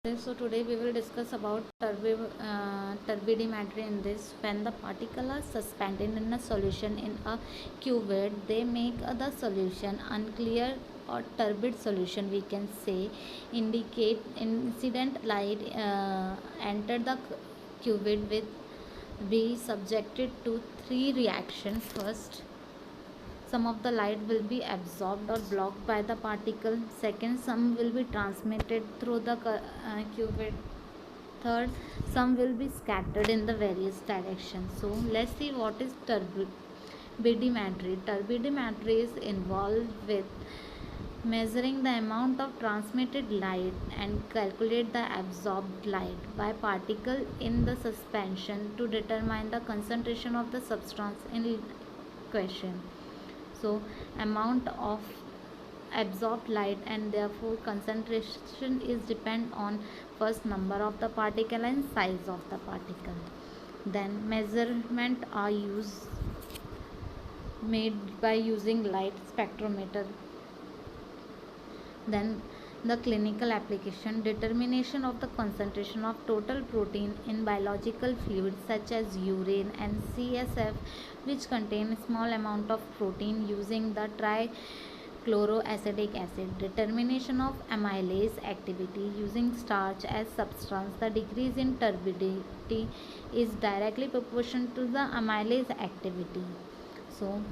So today we will discuss about turbidimetry. In this, when the particles are suspended in a solution in a cuvette, they make the solution unclear or turbid solution. We can say indicate incident light enter the cuvette with be subjected to three reactions. First, some of the light will be absorbed or blocked by the particle. Second, some will be transmitted through the cuvette. Third, some will be scattered in the various directions. So let's see what is turbidimetry. Turbidimetry is involved with measuring the amount of transmitted light and calculate the absorbed light by particle in the suspension to determine the concentration of the substance in question. So amount of absorbed light and therefore concentration is depend on first number of the particle and size of the particle. Then measurement are made by using light spectrometer. Then the clinical application, determination of the concentration of total protein in biological fluids such as urine and CSF, which contain small amount of protein using the trichloroacetic acid. Determination of amylase activity using starch as substance. The decrease in turbidity is directly proportional to the amylase activity. So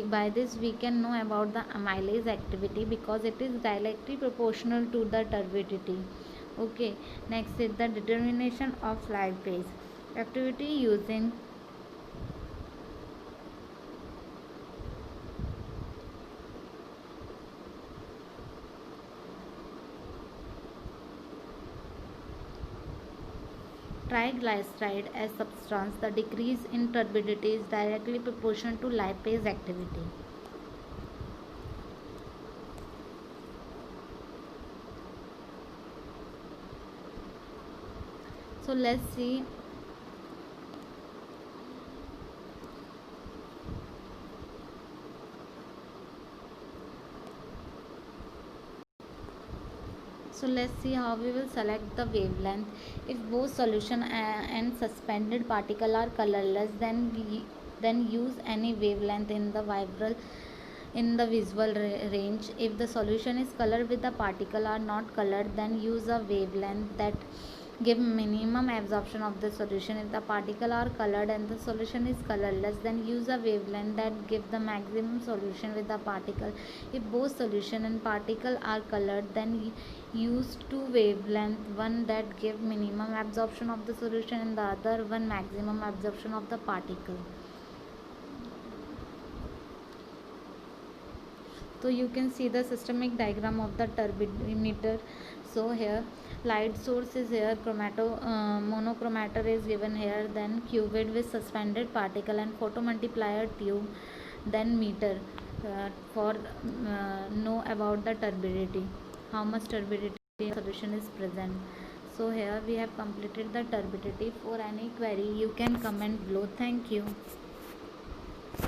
by this we can know about the amylase activity because it is directly proportional to the turbidity. Okay, next is the determination of lipase activity using triglyceride as substance. The decrease in turbidity is directly proportional to lipase activity. So let's see how we will select the wavelength. If both solution and suspended particle are colorless, then use any wavelength in the visual range. If the solution is colored with the particle are not colored, then use a wavelength that give minimum absorption of the solution. If the particle are colored and the solution is colorless, then use a wavelength that give the maximum solution with the particle. If both solution and particle are colored, then use two wavelength, one that give minimum absorption of the solution and the other one maximum absorption of the particle. So you can see the systemic diagram of the turbidimeter. So here light source is here, monochromator is given here, then cuvette with suspended particle and photomultiplier tube, then meter for know about the turbidity, how much turbidity solution is present. So here we have completed the turbidity. For any query you can comment below. Thank you.